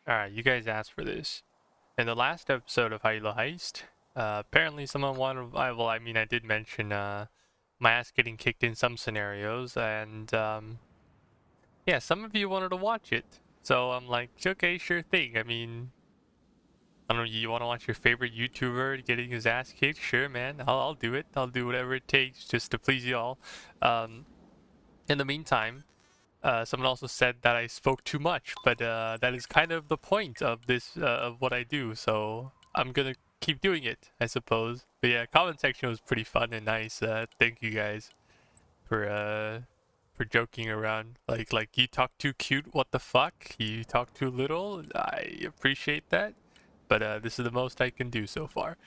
Alright, you guys asked for this. In the last episode of High Elo Heist, apparently someone wanted, I did mention my ass getting kicked in some scenarios, and yeah, some of you wanted to watch it. So I'm like, okay, sure thing. I mean, I don't know, you want to watch your favorite YouTuber getting his ass kicked? Sure, man, I'll do it. I'll do whatever it takes just to please y'all. In the meantime, someone also said that I spoke too much, but that is kind of the point of this, of what I do, so I'm gonna keep doing it, I suppose. But yeah, comment section was pretty fun and nice. Thank you guys for joking around. Like you talk too cute, what the fuck? You talk too little? I appreciate that, but this is the most I can do so far.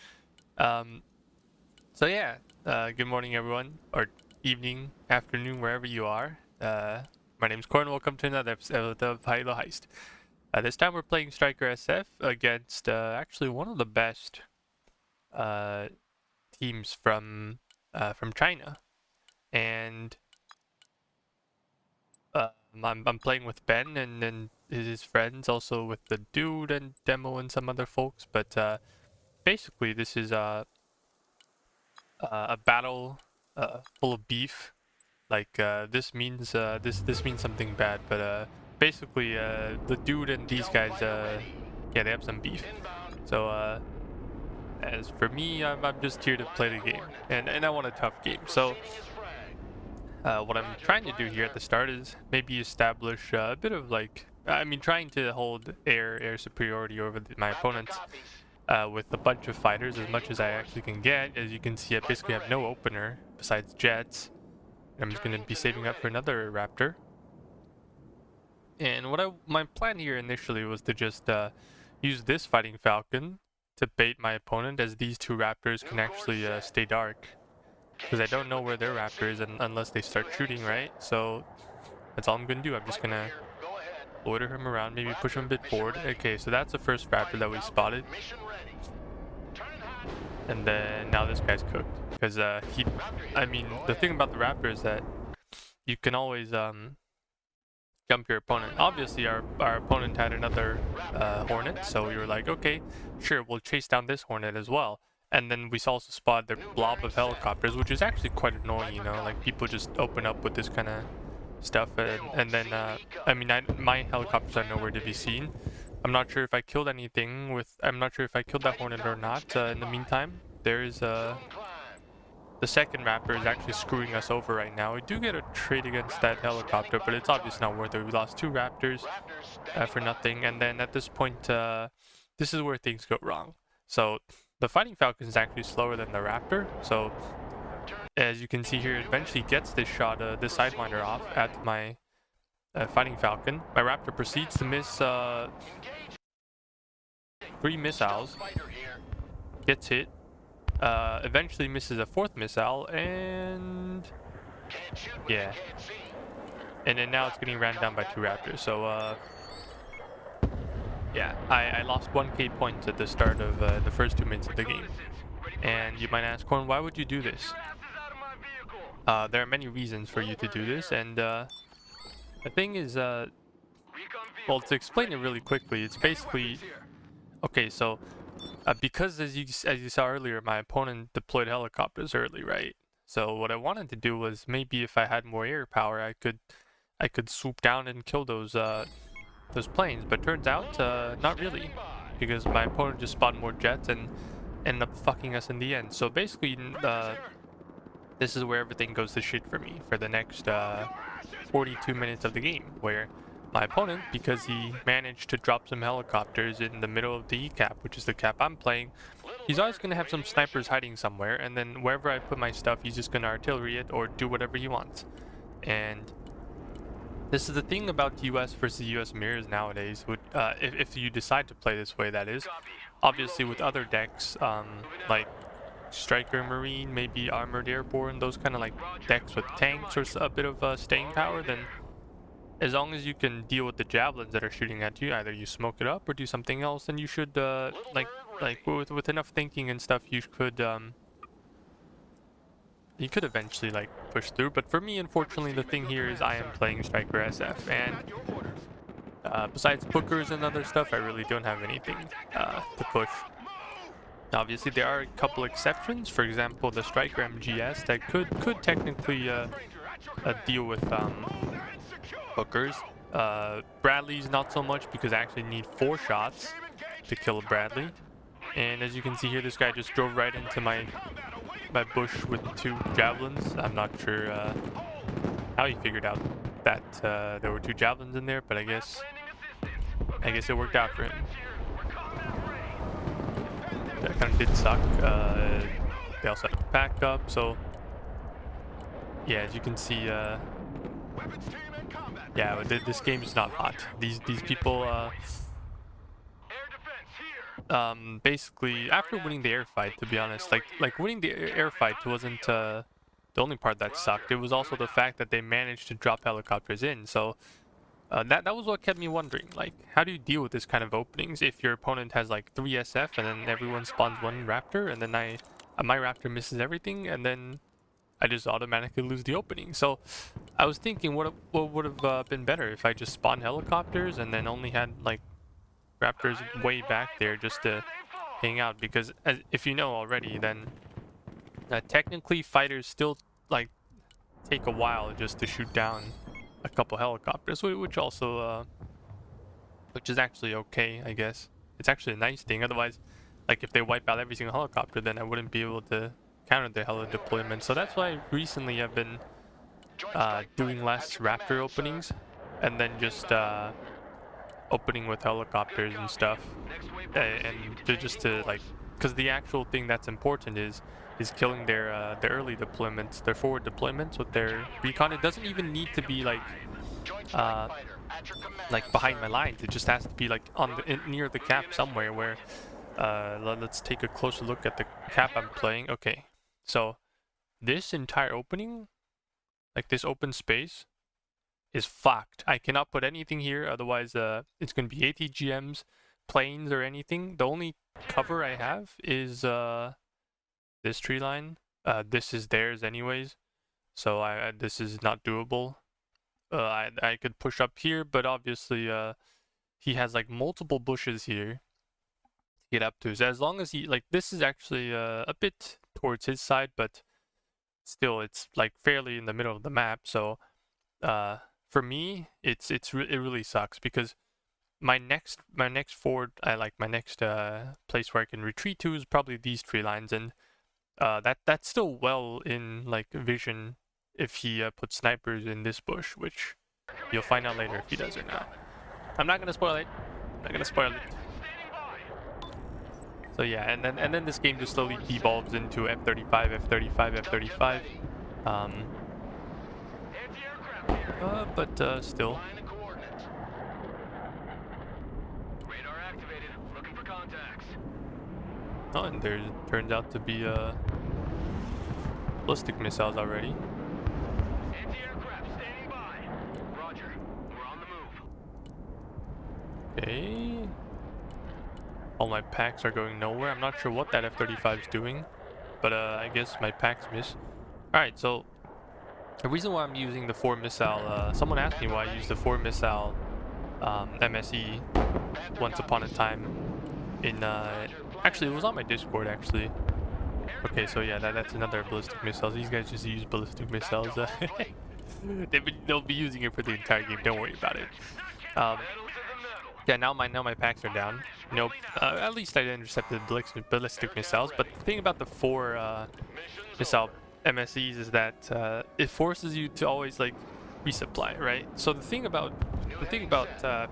So yeah, good morning everyone, or evening, afternoon, wherever you are. My name's Corn. Welcome to another episode of High Elo Heist. This time we're playing Stryker SF against actually one of the best teams from China, and I'm playing with Ben and his friends, also with the dude and Demo and some other folks. But basically, this is a battle full of beef. Like this means something bad, but basically the dude and these guys, yeah, they have some beef. So as for me, I'm just here to play the game, and I want a tough game. So what I'm trying to do here at the start is maybe establish a bit of trying to hold air superiority over my opponents with a bunch of fighters as much as I actually can get. As you can see, I basically have no opener besides jets. I'm just going to be saving up for another raptor. And my plan here initially was to just use this fighting falcon to bait my opponent, as these two raptors can actually stay dark, because I don't know where their raptor is unless they start shooting, right? So that's all I'm going to do. I'm just going to loiter him around, maybe push him a bit forward. Okay, so that's the first raptor that we spotted. And then now this guy's cooked, because the thing about the raptor is that you can always jump your opponent. Obviously our opponent had another hornet, so we were like, okay, sure, we'll chase down this hornet as well. And then we also spotted the blob of helicopters, which is actually quite annoying, you know, like people just open up with this kind of stuff, and then my helicopters are nowhere to be seen. I'm not sure if I killed anything with, I'm not sure if I killed that hornet or not. In the meantime, there's the second raptor is actually screwing us over right now. We do get a trade against that helicopter, but it's obviously not worth it. We lost two raptors for nothing, and then at this point, this is where things go wrong. So the fighting falcon is actually slower than the raptor, so as you can see here, it eventually gets this shot, this sidewinder off at my fighting falcon. My raptor proceeds to miss 3 missiles, gets hit, eventually misses a 4th missile, and yeah, and then now it's getting ran down by 2 raptors. So yeah, I lost 1k points at the start of the first 2 minutes of the game. And you might ask, Corn, why would you do this? There are many reasons for you to do this, and the thing is, well, to explain it really quickly, it's basically, okay, so because as you saw earlier, my opponent deployed helicopters early, right? So what I wanted to do was, maybe if I had more air power, I could swoop down and kill those planes. But turns out, not really, because my opponent just spawned more jets and ended up fucking us in the end. So basically, this is where everything goes to shit for me for the next 42 minutes of the game, where my opponent, because he managed to drop some helicopters in the middle of the E cap, which is the cap I'm playing, he's always going to have some snipers hiding somewhere, and then wherever I put my stuff, he's just going to artillery it or do whatever he wants. And this is the thing about US versus US mirrors nowadays, if you decide to play this way, that is. Obviously with other decks, like Stryker Marine, maybe Armored Airborne, those kind of like decks with tanks or a bit of staying power, then as long as you can deal with the javelins that are shooting at you, either you smoke it up or do something else, then you should with enough thinking and stuff, you could eventually push through. But for me, unfortunately, the thing here is I am playing Stryker SF, and Besides bookers and other stuff, I really don't have anything to push. Obviously, there are a couple exceptions. For example, the Stryker MGS that could technically deal with bookers. Bradley's not so much because I actually need 4 shots to kill a Bradley. And as you can see here, this guy just drove right into my bush with 2 javelins. I'm not sure how he figured out that there were 2 javelins in there, but I guess it worked out for him. That kind of did suck. They also had backup, so yeah, as you can see, yeah, this game is not hot. These people, basically, after winning the air fight, to be honest, like winning the air fight wasn't the only part that sucked. It was also the fact that they managed to drop helicopters in. So that was what kept me wondering, like, how do you deal with this kind of openings if your opponent has like 3 SF and then everyone spawns 1 Raptor, and then my Raptor misses everything, and then I just automatically lose the opening. So I was thinking, what would have been better if I just spawned helicopters and then only had like Raptors way back there just to hang out, because if you know already, then technically fighters still like take a while just to shoot down a couple helicopters, which also which is actually okay, I guess. It's actually a nice thing. Otherwise, like, if they wipe out every single helicopter, then I wouldn't be able to counter the heli deployment. So that's why recently I've been doing less Raptor openings and then just opening with helicopters and stuff, and just to like, because the actual thing that's important is killing their early deployments, their forward deployments with their recon. It doesn't even need to be like behind my lines. It just has to be like on near the cap somewhere where let's take a closer look at the cap I'm playing. Okay, so this entire opening, like this open space, is fucked. I cannot put anything here, otherwise it's going to be ATGMs, planes, or anything. The only cover I have is this tree line. This is theirs anyways, so this is not doable. I could push up here, but obviously he has like multiple bushes here to get up to. So as long as he, like, this is actually a bit towards his side, but still it's like fairly in the middle of the map. So for me, it really sucks, because my next forward, my next place where I can retreat to is probably these tree lines, and that's still well in like vision if he puts snipers in this bush, which you'll find out later if he does or not. I'm not gonna spoil it. So yeah, and then this game just slowly devolves into F-35, F-35, F-35. But still. Oh, and there turns out to be ballistic missiles already. Anti-aircraft standing by. Roger. We're on the move. Okay. All my packs are going nowhere. I'm not sure what that F-35 is doing, but I guess my packs miss. Alright, so the reason why I'm using the 4 missile, someone asked me why I used the 4 missile MSE once upon a time in actually it was on my Discord actually. Okay, so yeah, that's another ballistic missiles. These guys just use ballistic missiles. They'll be using it for the entire game, don't worry about it. Yeah, now my packs are down. Nope. At least I intercepted ballistic missiles. But the thing about the 4 missile MSEs is that it forces you to always like resupply, right? So the thing about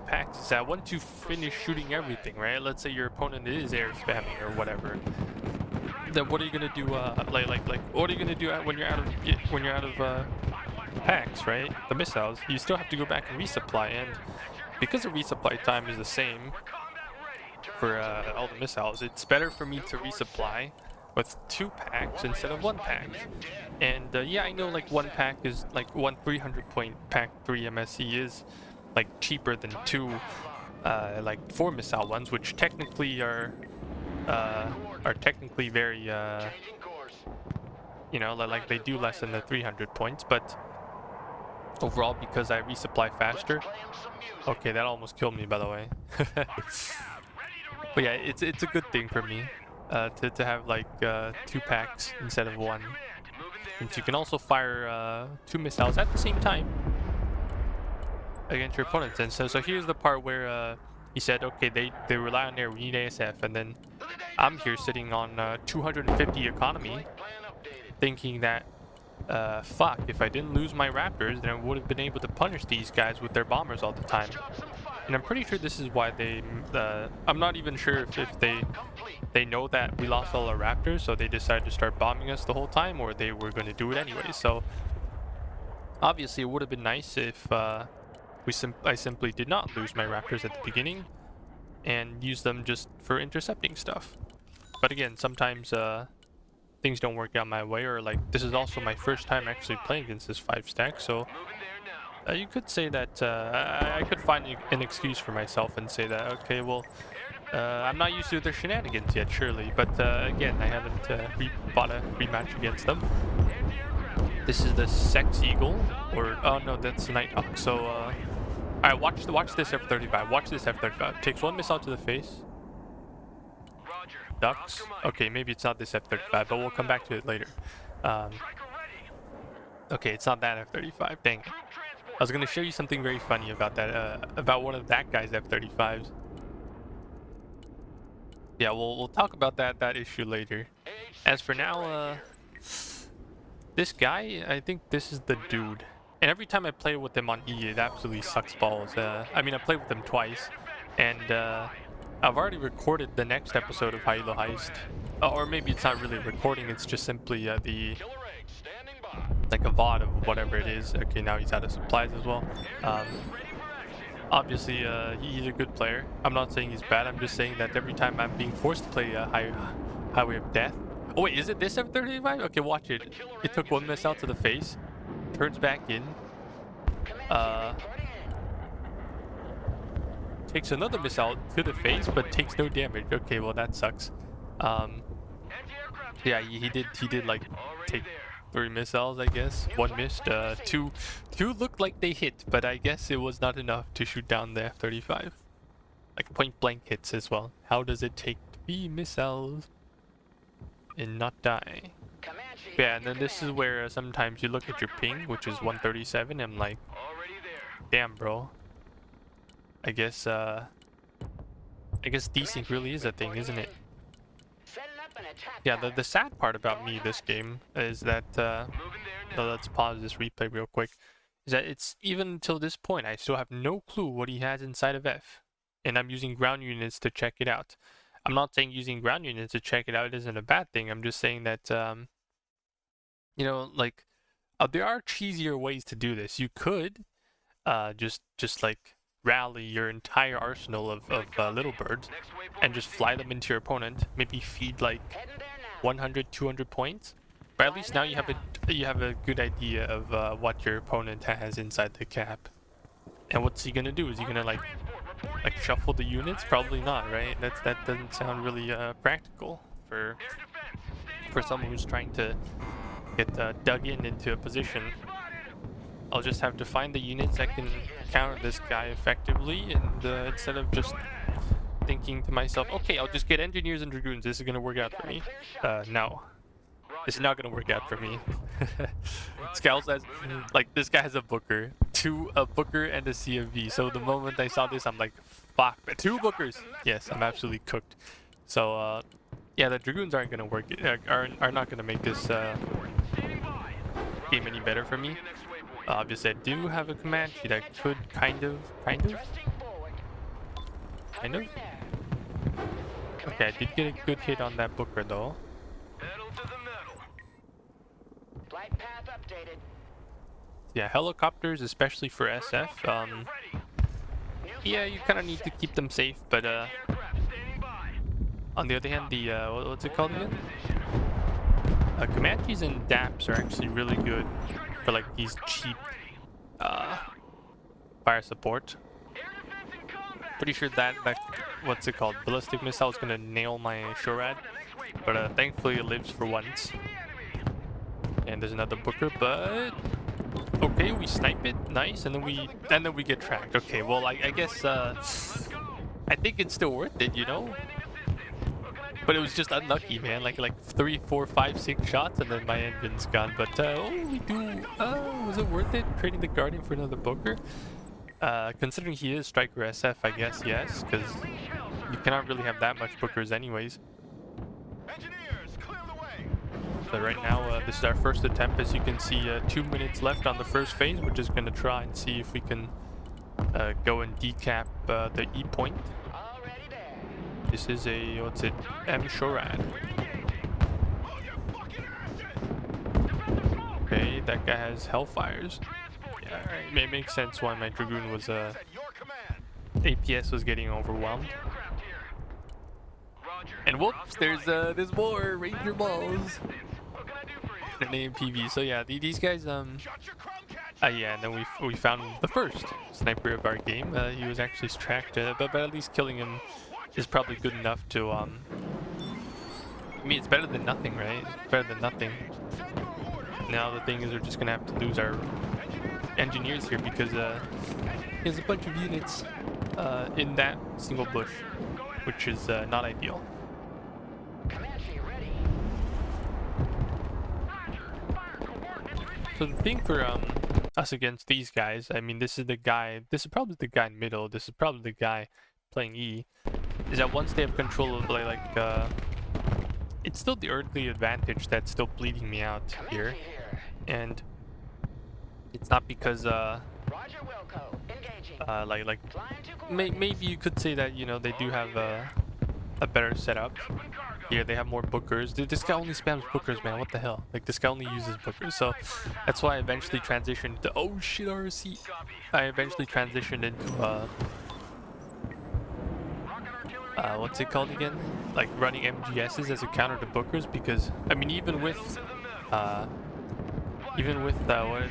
packs is that once you finish shooting everything, right? Let's say your opponent is air spamming or whatever. Then what are you gonna do? What are you gonna do when you're out of packs, right? The missiles. You still have to go back and resupply, and because the resupply time is the same for all the missiles, it's better for me to resupply with 2 packs instead of 1 pack. And yeah, I know like 1 pack is like 1 300-point pack 3 MSE is like cheaper than 2 like 4 missile ones, which technically are technically very you know, like they do less than the 300 points, but overall because I resupply faster. Okay, that almost killed me, by the way. But yeah, it's a good thing for me to have like 2 packs instead of 1. And you can also fire 2 missiles at the same time against your opponents. And so here's the part where he said, okay, they rely on air, we need ASF, and then I'm here sitting on 250 economy, thinking that fuck, if I didn't lose my Raptors, then I would have been able to punish these guys with their bombers all the time. And I'm pretty sure this is why they I'm not even sure if they know that we lost all our Raptors, so they decided to start bombing us the whole time, or they were going to do it anyway. So obviously it would have been nice if I simply did not lose my Raptors at the beginning and use them just for intercepting stuff. But again, sometimes things don't work out my way, or like this is also my first time actually playing against this 5-stack, so you could say that I could find an excuse for myself and say that, okay, well, I'm not used to their shenanigans yet, surely, but again, I haven't bought a rematch against them. This is the Sex Eagle, or oh no, that's the Nighthawk. So alright, watch this F-35. Watch this F-35. Takes 1 missile to the face. Ducks. Okay, maybe it's not this F-35, but we'll come back to it later. Okay, it's not that F-35. Dang it. I was gonna show you something very funny about that, about one of that guy's F-35s. Yeah, we'll talk about that issue later. As for now, this guy, I think this is the dude. And every time I play with him on E, it absolutely sucks balls. I mean, I played with him twice, and I've already recorded the next episode of High Elo Heist. Or maybe it's not really recording, it's just simply like a VOD of whatever it is. Okay, now he's out of supplies as well. Obviously, he's a good player. I'm not saying he's bad, I'm just saying that every time I'm being forced to play Highway of Death. Oh wait, is it this F-35? Okay, watch it. It took 1 missile to the face, turns back in, takes another missile to the face, but takes no damage. Okay, well that sucks. Yeah, he did like take 3 missiles, I guess. 1 missed. Two looked like they hit, but I guess it was not enough to shoot down the F-35. Like point blank hits as well. How does it take 3 missiles and not die? Yeah, and then this is where sometimes you look at your ping, which is 137, and I'm like, damn, bro. I guess desync really is a thing, isn't it? Yeah, the sad part about me this game is that let's pause this replay real quick, is that it's even until this point I still have no clue what he has inside of F, and I'm using ground units to check it out. I'm not saying using ground units to check it out isn't a bad thing. I'm just saying that you know, like there are cheesier ways to do this. You could just like rally your entire arsenal of little birds and just fly them into your opponent, maybe feed like 100-200 points, but at least now you have a good idea of what your opponent has inside the cap. And what's he gonna do? Is he gonna like shuffle the units? Probably not, right? That doesn't sound really practical for someone who's trying to get dug into a position. I'll just have to find the units that can counter this guy effectively, and instead of just thinking to myself, okay, I'll just get engineers and dragoons, this is gonna work out for me. No, this is not gonna work out for me. This guy also has, like, this guy has a Booker, a Booker and a CMV. So the moment I saw this, I'm like, fuck, 2 Bookers. Yes, I'm absolutely cooked. So yeah, the dragoons aren't gonna work, are not gonna make this game any better for me. Obviously, I do have a Comanche that could kind of. Okay, I did get a good hit on that Booker though. Yeah, helicopters, especially for SF. Yeah, you kind of need to keep them safe, but on the other hand, the what's it called again? Comanches and DAPs are actually really good for like these cheap fire support. Pretty sure that what's it called, ballistic missile is gonna nail my Shorad, but thankfully it lives for once. And there's another Booker, but Okay, we snipe it, nice, and then we get tracked. Okay, well I guess I think it's still worth it, you know. But it was just unlucky, man. Like 3, 4, 5, 6 shots, and then my engine's gone. But oh, we do. Was it worth it trading the Guardian for another Booker? Considering he is Stryker SF, I guess yes, because you cannot really have that much Bookers anyways. So right now, this is our first attempt. As you can see, 2 minutes left on the first phase. We're just gonna try and see if we can go and decap the E point. This is a, what's it, M. Shorad. Okay, that guy has Hellfires. Yeah, alright, it makes sense why my Dragoon was, APS was getting overwhelmed. And whoops, there's more Ranger Balls. An AMPV, so yeah, these guys, yeah, and then we found the first sniper of our game. He was actually tracked, but at least killing him is probably good enough to, I mean, it's better than nothing, right? It's better than nothing. Now the thing is, we're just gonna have to lose our engineers here because there's a bunch of units in that single bush, which is not ideal. So the thing for us against these guys, I mean, this is probably the guy in middle, this is probably the guy playing E, is that once they have control of it's still the early advantage that's still bleeding me out here, and it's not because maybe you could say that, you know, they do have a better setup. Here they have more Bookers. This guy only spams Bookers, man. What the hell? Like, this guy only uses Bookers. So that's why I eventually transitioned to, oh shit, RC. I eventually transitioned into what's it called again? Like running MGSs as a counter to Bookers, because I mean, even with what are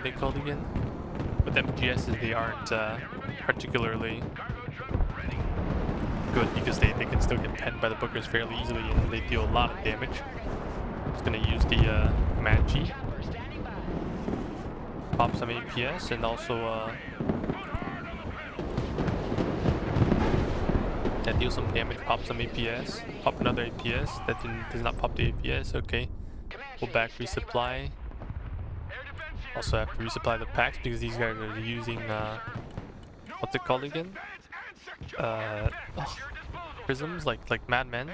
they called again? With MGSs, they aren't particularly good because they can still get penned by the Bookers fairly easily, and they deal a lot of damage. Just gonna use the Command G, pop some APS, and also that deals some damage. Pop some APS, pop another APS. That does not pop the APS. Okay, pull back, resupply. Also have to resupply the packs because these guys are using what's it called again? Prisms, like madmen.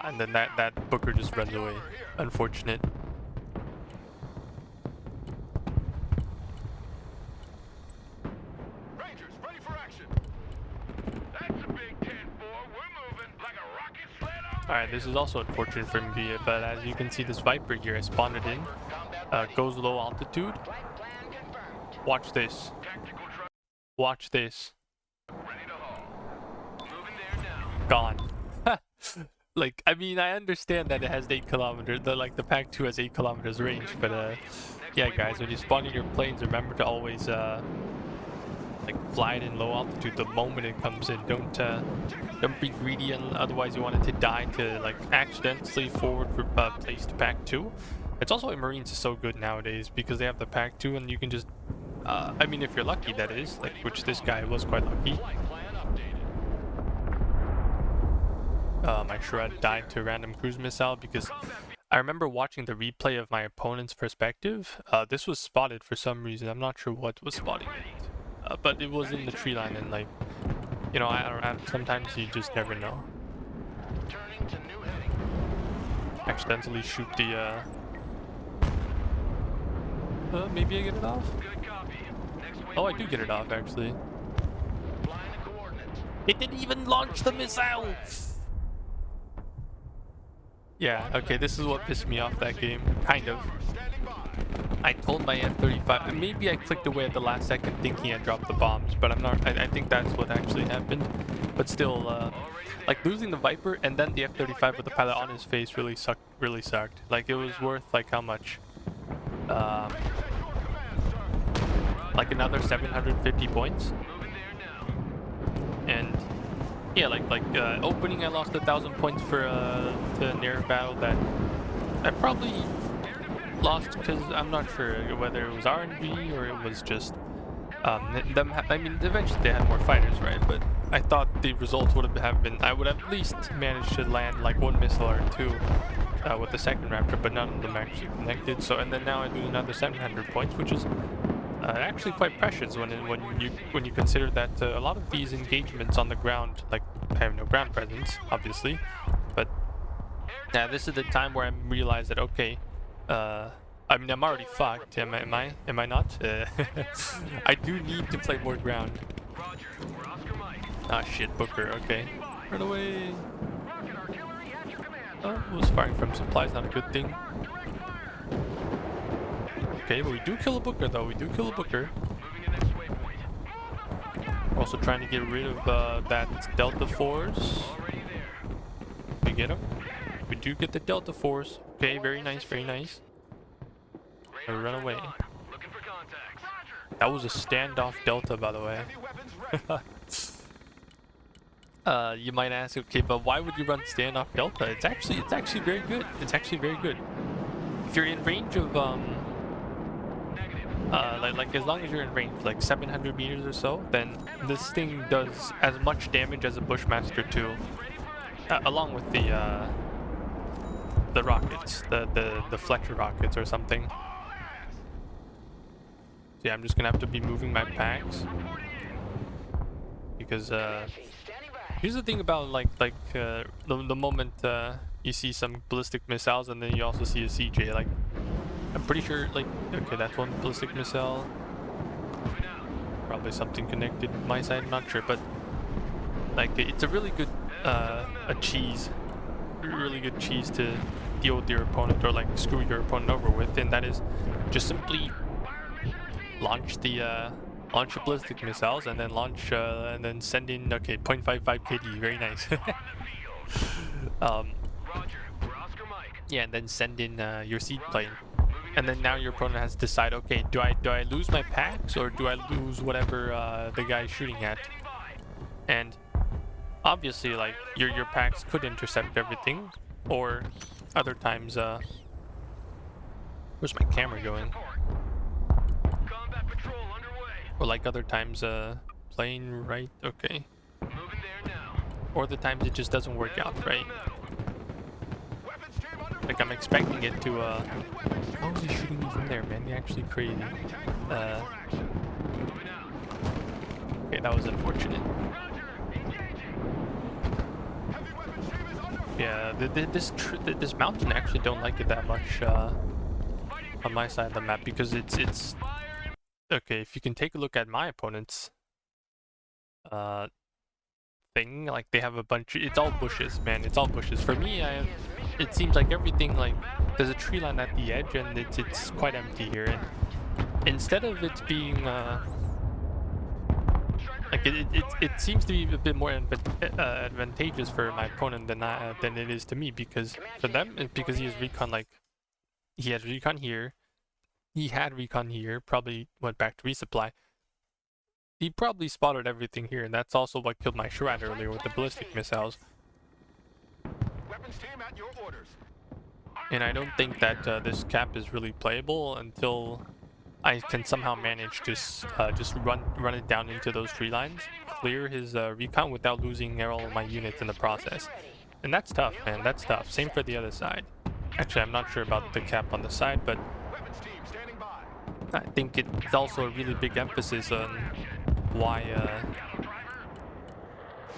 And then that Booker just runs away. Unfortunate. Alright, this is also unfortunate for me, but as you can see, this Viper here, I spawned it in. Goes low altitude. Watch this. Watch this. Gone. Like, I mean, I understand that it has 8 kilometers. The Pack 2 has 8 kilometers range, but yeah, guys, when you spawn in your planes, remember to always like fly it in low altitude the moment it comes in. Don't be greedy, and otherwise you want it to die to like accidentally forward placed Pack 2. It's also why Marines is so good nowadays, because they have the Pack 2 and you can just I mean, if you're lucky, that is, like, which this guy was quite lucky. My Shred died to a random cruise missile because I remember watching the replay of my opponent's perspective. This was spotted for some reason. I'm not sure what was spotting it, but it was in the tree line, and like, you know, I sometimes you just never know. Accidentally shoot the maybe I get it off? Oh, I do get it off, actually. It didn't even launch the missile! Yeah, okay, this is what pissed me off that game. Kind of. I told my F-35, maybe I clicked away at the last second thinking I dropped the bombs, but I'm not, I think that's what actually happened. But still, like, losing the Viper and then the F-35 with the pilot on his face really sucked. Like, it was worth, like, how much? Like another 750 points. And Yeah, opening, I lost 1,000 points for to an air battle that I probably lost because I'm not sure whether it was RNG or it was just them. I mean, eventually they had more fighters, right? But I thought the results would have been I would at least manage to land like one missile or two with the second Raptor, but none of them actually connected. So and then now I lose another 700 points, which is actually quite precious when you consider that a lot of these engagements on the ground, like I have no ground presence, obviously, but yeah, this is the time where I realize that okay, I mean I'm already fucked. Am I not? I do need to play more ground. Ah shit, Booker. Okay, run away. Oh, was firing from supplies, not a good thing. Okay, but we do kill a Booker though. We do kill a Booker. We're also trying to get rid of that Delta Force. We get him. We do get the Delta Force. Okay, very nice, very nice. We run away. That was a standoff Delta, by the way. You might ask, okay, but why would you run standoff Delta? It's actually very good. It's actually very good. If you're in range of like as long as you're in range, like 700 meters or so, then this thing does as much damage as a Bushmaster 2, along with the rockets, the Fletcher rockets or something. So yeah, I'm just gonna have to be moving my packs because here's the thing about the moment you see some ballistic missiles and then you also see a CJ, like I'm pretty sure, like, okay, that's one ballistic missile. Probably something connected to my side, I'm not sure, but like it's a really good really good cheese to deal with your opponent or like screw your opponent over with, and that is just simply launch the ballistic missiles and then send in 0.55 KD, very nice. Yeah, and then send in your seed plane. And then now your opponent has to decide, okay, do I lose my packs or do I lose whatever the guy's shooting at? And obviously, like your packs could intercept everything, or other times, where's my camera going? Or like other times, plane right, okay. Or the times it just doesn't work out, right? Like I'm expecting it to, how is he shooting me from there, man? They're actually crazy. Okay, that was unfortunate. Yeah, this mountain actually don't like it that much on my side of the map because it's okay. If you can take a look at my opponent's thing, like they have a bunch. It's all bushes, man. It's all bushes. For me, it seems like everything, like there's a tree line at the edge and it's quite empty here, and instead of it being like it seems to be a bit more advantageous for my opponent than it is to me, because for them because he has recon, like he has recon here, he had recon here, probably went back to resupply. He probably spotted everything here, and that's also what killed my Shred earlier with the ballistic missiles. And I don't think that this cap is really playable until I can somehow manage to just run it down into those tree lines, clear his recon without losing all of my units in the process. And that's tough, man. That's tough. Same for the other side. Actually, I'm not sure about the cap on the side, but I think it's also a really big emphasis on why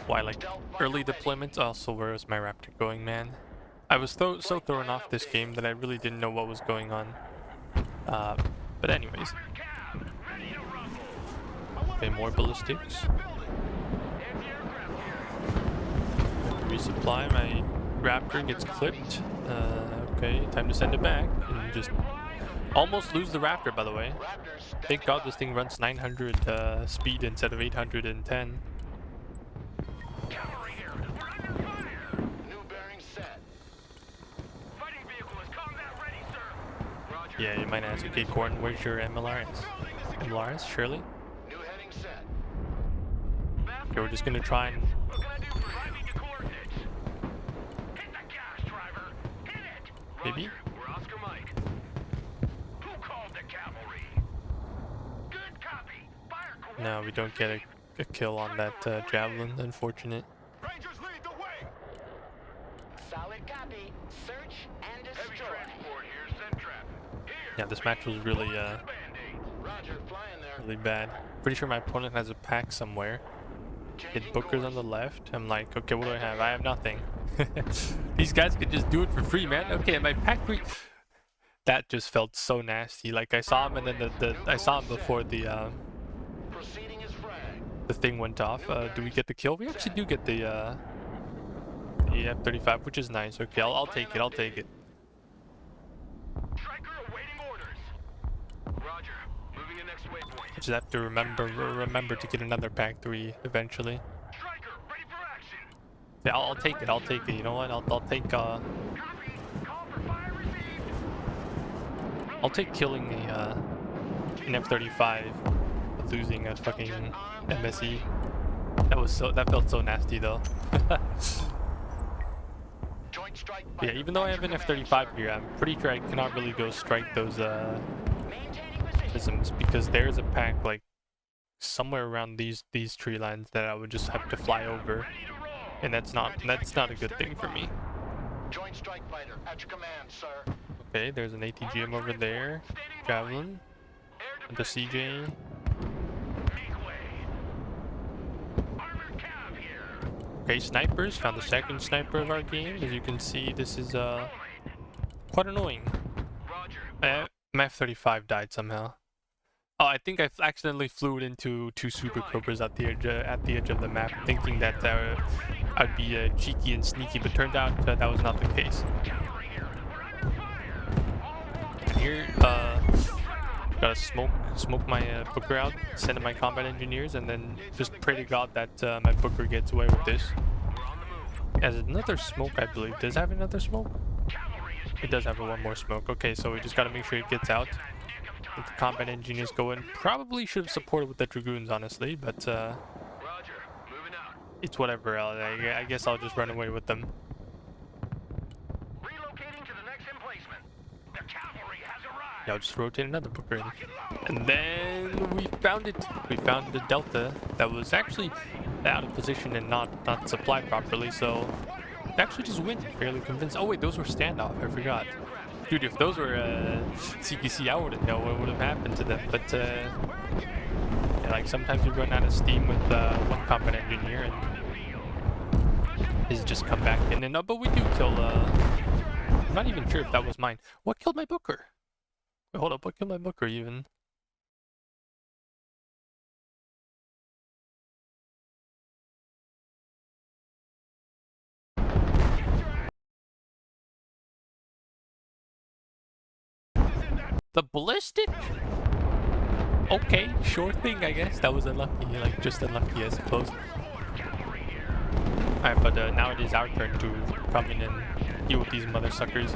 like early deployments. Also, where is my Raptor going, man? I was so thrown off this game that I really didn't know what was going on. But anyways, okay, more ballistics. Resupply. My Raptor gets clipped. Okay, time to send it back and just almost lose the Raptor. By the way, thank God this thing runs 900 speed instead of 810. Yeah, you might ask, okay, Corn, where's your MLRS? MLRS, surely? Okay, we're just gonna try and Maybe? We're Oscar Mike. Who called the cavalry? Good copy. Fire No, we don't get a kill on that javelin. Unfortunate. Rangers lead the way. Solid copy. Search and destroy. Heavy transport here. Send trap. Here. Yeah, this match was really Roger, flying there. really bad. Pretty sure my opponent has a pack somewhere. Hit Booker's on the left. I'm like, okay, what do I have? I have nothing. These guys could just do it for free, man. Okay, my pack three. That just felt so nasty. Like I saw him, and then I saw him before the thing went off. Do we get the kill? We actually do get the F-35, which is nice. Okay, I'll take it. I'll take it. Stryker awaiting orders. Roger. Moving to next waypoint. Just have to remember to get another pack 3 eventually. Stryker, ready for action. Yeah, I'll take it. I'll take it. You know what? I'll take Copy. Call for fire received. I'll take killing an F-35, losing a fucking MSE. That felt so nasty though. Joint strike. Yeah, even though I have an F-35 here, I'm pretty sure I cannot really go strike those prisms, because there's a pack like somewhere around these tree lines that I would just have to fly over, and that's not a good thing for me. Joint strike fighter at your command, sir. Okay, there's an ATGM over there, javelin, and the CJ. Okay, snipers. Found the second sniper of our game. As you can see, this is quite annoying. My F-35 died somehow. Oh, I think I accidentally flew it into 2 Super Cobras at the edge of the map, thinking that I'd be cheeky and sneaky, but turned out that was not the case. Here, gotta smoke my Booker out, send in my combat engineers, and then just pray to God that my Booker gets away with this. Has another smoke, I believe. Does it have another smoke? It does have one more smoke. Okay, so we just gotta make sure it gets out. Let the combat engineers go in. Probably should have supported with the Dragoons, honestly, but it's whatever. I guess I'll just run away with them. Relocating to the next emplacement. The cavalry has arrived. Yeah, I'll just rotate another Booker in. And then we found it. We found the Delta that was actually out of position and not supplied properly, so actually just win. Fairly convinced. Oh wait, those were standoff. I forgot. Dude, if those were CQC, I wouldn't know what would have happened to them. But yeah, like sometimes you run out of steam with one combat engineer, and he's just come back in. And but we do kill. I'm not even sure if that was mine. What killed my Booker? Wait, hold up. What killed my Booker even? The ballistic? Okay, sure thing, I guess. That was unlucky, like just unlucky, I suppose. Alright, but now it is our turn to come in and deal with these mother suckers.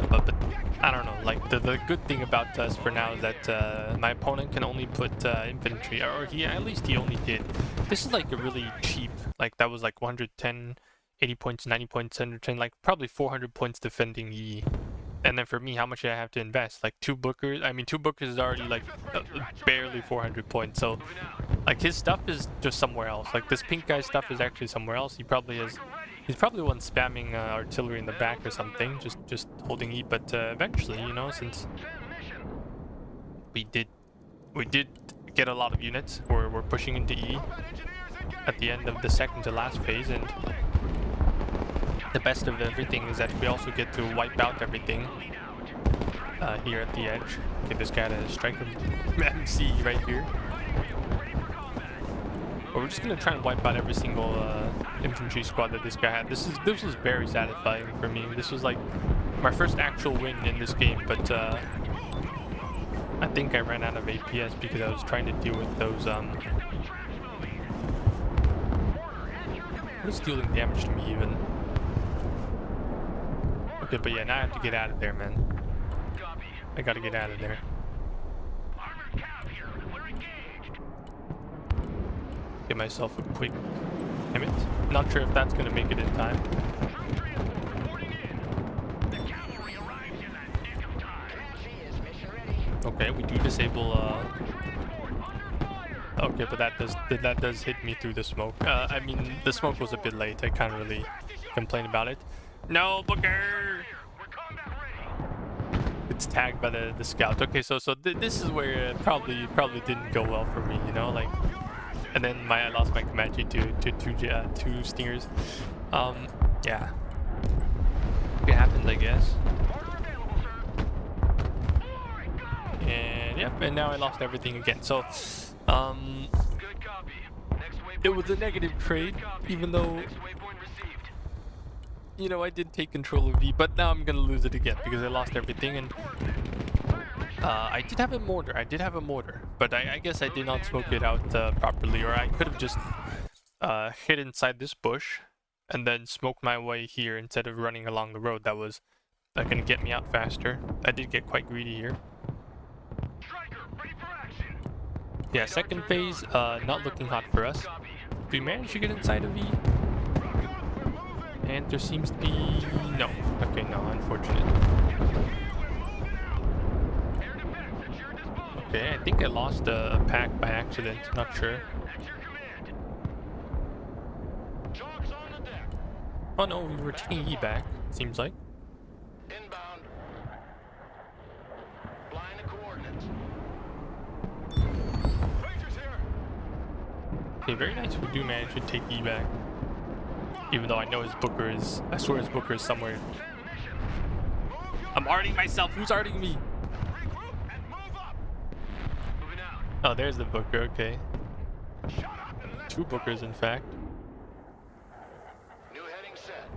But I don't know, like the good thing about us for now is that my opponent can only put infantry, or at least he only did. This is like a really cheap, like that was like 110, 80 points, 90 points, 110, like probably 400 points defending E. And then for me, how much did I have to invest? Like 2 Bookers. I mean, 2 Bookers is already like barely 400 points. So like his stuff is just somewhere else. Like this pink guy's stuff is actually somewhere else. He's probably the one spamming artillery in the back or something, just holding E. But eventually, you know, since we did get a lot of units, we're pushing into E at the end of the second to last phase, and the best of everything is that we also get to wipe out everything here at the edge. Okay, this guy had a Stryker MC right here. But we're just gonna try and wipe out every single infantry squad that this guy had. This was very satisfying for me. This was like my first actual win in this game, but I think I ran out of APS because I was trying to deal with those what is dealing damage to me even? Okay, but yeah, now I have to get out of there, man. I gotta get out of there. Get myself a quick... Damn it. Not sure if that's gonna make it in time. Troop transport reporting in. The cavalry arrives in the nick of time. Comanche is mission ready. Okay, we do disable. Transport under fire. Okay, but that does hit me through the smoke. I mean, the smoke was a bit late. I can't really complain about it. No, Booker. We're combat ready. It's tagged by the scout. Okay, so this is where it probably didn't go well for me, you know, like, and then I lost my Comanche to two stingers. Yeah, it happens, I guess. Order available, sir. All right, go. And yep, and now I lost everything again. So, Good copy. Next waypoint it was a negative trade, even though, Next waypoint received. you know, I did take control of V, but now I'm gonna lose it again because I lost everything. And I did have a mortar, but I guess I did not smoke it out properly, or I could have just hid inside this bush and then smoked my way here instead of running along the road. That was gonna get me out faster. I did get quite greedy here. Stryker, ready for action. Yeah, second phase, not looking hot for us. We managed to get inside of V, and there seems to be no. Okay, no, unfortunate. Okay, I think I lost a pack by accident. Not sure. At your command. Jogs on the deck. Oh no, we were taking E back. Seems like. Inbound. Line of coordinates. Rangers here. Okay, very nice. We do manage to take E back. Even though I know his Booker is, I swear his Booker is somewhere. Mission. I'm arting myself. Who's arting me? Regroup and move up. Moving out. Oh, there's the Booker. Okay, Shut up and let's two Bookers in fact. New heading set.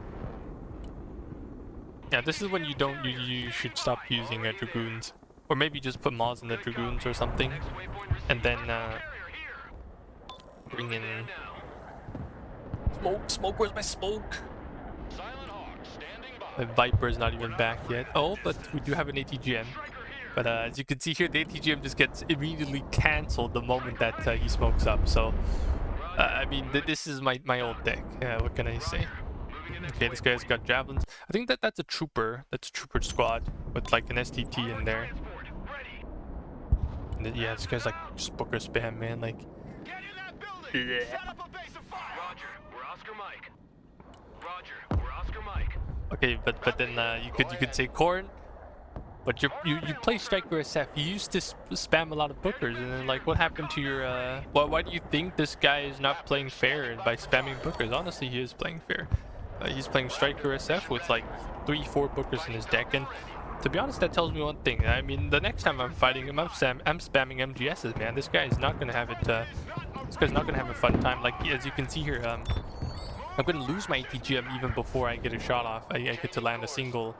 Yeah, this is when you should stop using Dragoons, or maybe just put mods in the Dragoons or something, Next waypoint received. and then Carrier here. bring in Now. smoke. Where's my smoke? Silent Hawk standing My by. Viper is not even back yet. Oh, but we do have an ATGM. Stryker here. But as you can see here, the ATGM just gets immediately cancelled the moment that he smokes up. So, I mean, this is my old deck. What can I say? Moving in Okay, this guy's got javelins. I think that's a trooper. That's a trooper squad with like an STT in there. transport. Ready. And then, yeah, this guy's like just Booker spam, man. Like, Get in that building. Yeah. Set up a base of fire. Roger. We're Oscar Mike. Roger. We're Oscar Mike. okay, but then you could say Corn. But you play Stryker SF. You used to spam a lot of Bookers, and then like, what happened to your? Why do you think this guy is not playing fair by spamming Bookers? Honestly, he is playing fair. He's playing Stryker SF with like 3-4 Bookers in his deck, and to be honest, that tells me one thing. I mean, the next time I'm fighting him, I'm spamming MGSs, man. This guy is not gonna have it. This guy's not gonna have a fun time. Like, as you can see here, I'm gonna lose my ATGM even before I get a shot off. I get to land a single.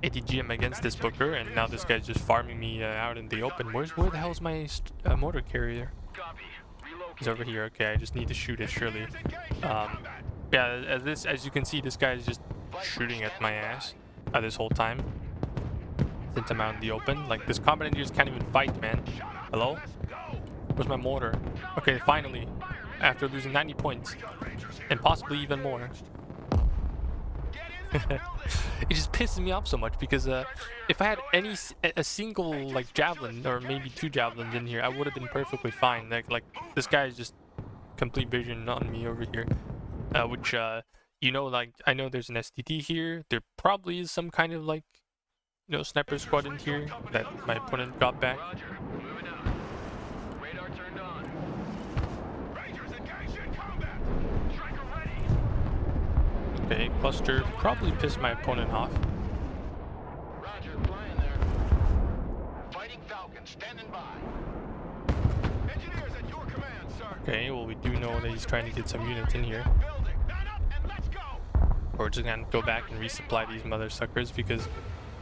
ATGM against this Booker, and now this guy's just farming me out in the open. Where the hell's my motor carrier? Copy. Relocate. He's over here. Okay, I just need to shoot it surely. Yeah, as you can see, this guy is just shooting at my ass this whole time since I'm out in the open. Like, this combat engineers can't even fight, man. Hello? Where's my mortar? Okay, finally, after losing 90 points and possibly even more. It just pisses me off so much because if I had a single like javelin or maybe 2 javelins in here, I would have been perfectly fine. Like this guy is just complete vision on me over here, which you know, like, I know there's an STT here. There probably is some kind of like, you know, sniper squad in here that my opponent got back. Roger. Moving out. Radar turned on. Rangers engaged in combat. Stryker ready. Okay, cluster probably pissed my opponent off. Roger. Flying there. Fighting Falcon standing by. Engineers at your command, sir. Okay, well, we do know that he's trying to get some units in here. Building. Man up and let's go. We're just gonna go back and resupply these mother suckers because,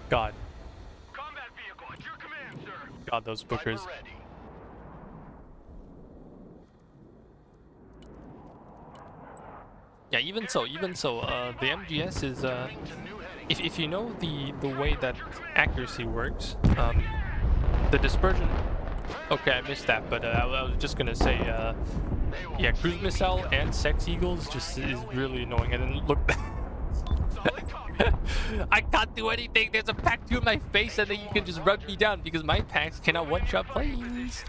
God, Combat vehicle at your command, sir. God, those Bookers. Viper ready. Yeah, even so, the MGS is Turning to new heading. if you know the way that accuracy works, the dispersion. Okay, I missed that, but I was just gonna say Yeah, cruise missile and sex eagles just is really annoying. And then look, I can't do anything. There's a pack 2 in my face, and then you can just run me down because my packs cannot one-shot planes.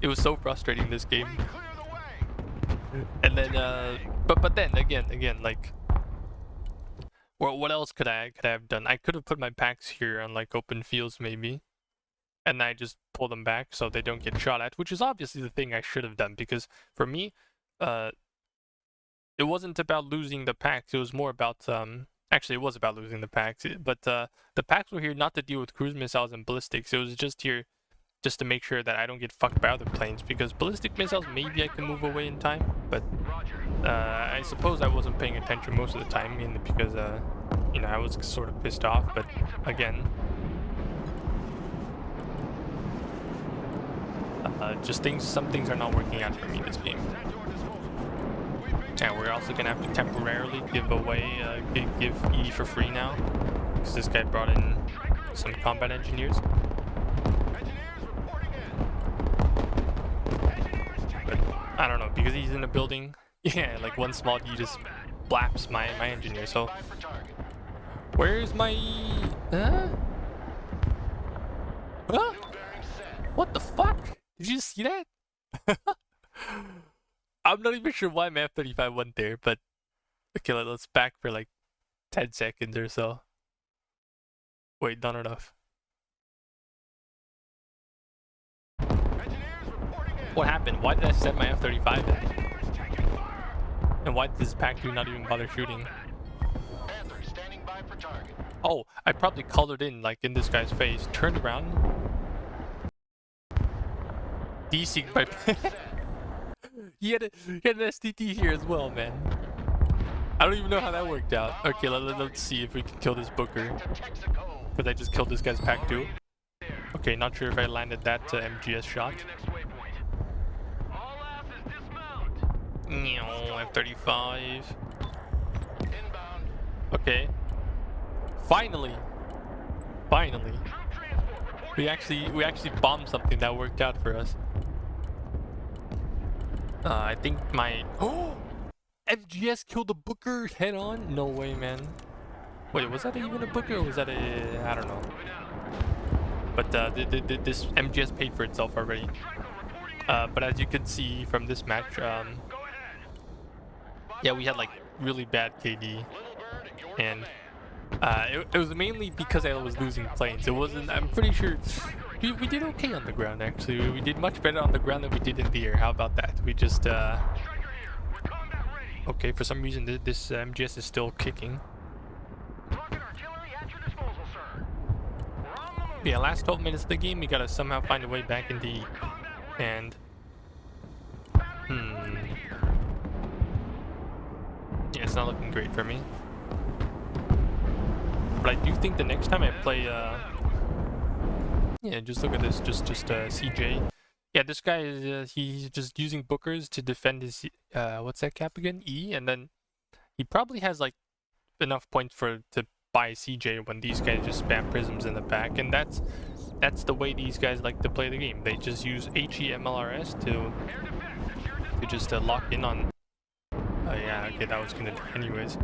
It was so frustrating this game. And then, but then again, like, well, what else could I have done? I could have put my packs here on like open fields maybe, and I just pull them back so they don't get shot at, which is obviously the thing I should have done, because for me, it wasn't about losing the packs. It was more about actually it was about losing the packs, but the packs were here not to deal with cruise missiles and ballistics. It was just here just to make sure that I don't get fucked by other planes, because ballistic missiles maybe I can move away in time, but I suppose I wasn't paying attention most of the time, mainly because you know, I was sort of pissed off. But again, just some things are not working out for me this game. And we're also gonna have to temporarily give away give E for free now, because this guy brought in some combat engineers. But I don't know, because he's in a building. Yeah, like one small E just blaps my engineer. So where's my Huh? What the fuck? Did you see that? I'm not even sure why my F-35 went there, but okay, let's back for like 10 seconds or so. Wait, not enough. What happened? Why did I set my F-35 in? And why did this pack 2 not even bother shooting? Oh, I probably colored in like in this guy's face, turned around, de-synced my he had an STT here as well, man. I don't even know how that worked out. Okay, let's see if we can kill this Booker, because I just killed this guy's pack 2. Okay, not sure if I landed that MGS shot. F-35. Okay. Finally. We actually bombed something that worked out for us. I think my MGS killed a Booker head on? No way, man. Wait, was that even a Booker, or was that a... I don't know. But this MGS paid for itself already. But as you can see from this match, yeah, we had like really bad KD, and it was mainly because I was losing planes. It wasn't. I'm pretty sure we did okay on the ground. Actually, we did much better on the ground than we did in the air. How about that? We just okay. For some reason, this MGS is still kicking. Yeah, last 12 minutes of the game, we gotta somehow find a way back in the E. And yeah, it's not looking great for me. But I do think the next time I play, yeah, just look at this, just CJ. Yeah, this guy is he's just using Bookers to defend his what's that cap again? E, and then he probably has like enough points to buy CJ when these guys just spam prisms in the back, and that's the way these guys like to play the game. They just use HE MLRS to just lock in on. Oh yeah, okay, that was gonna do anyways.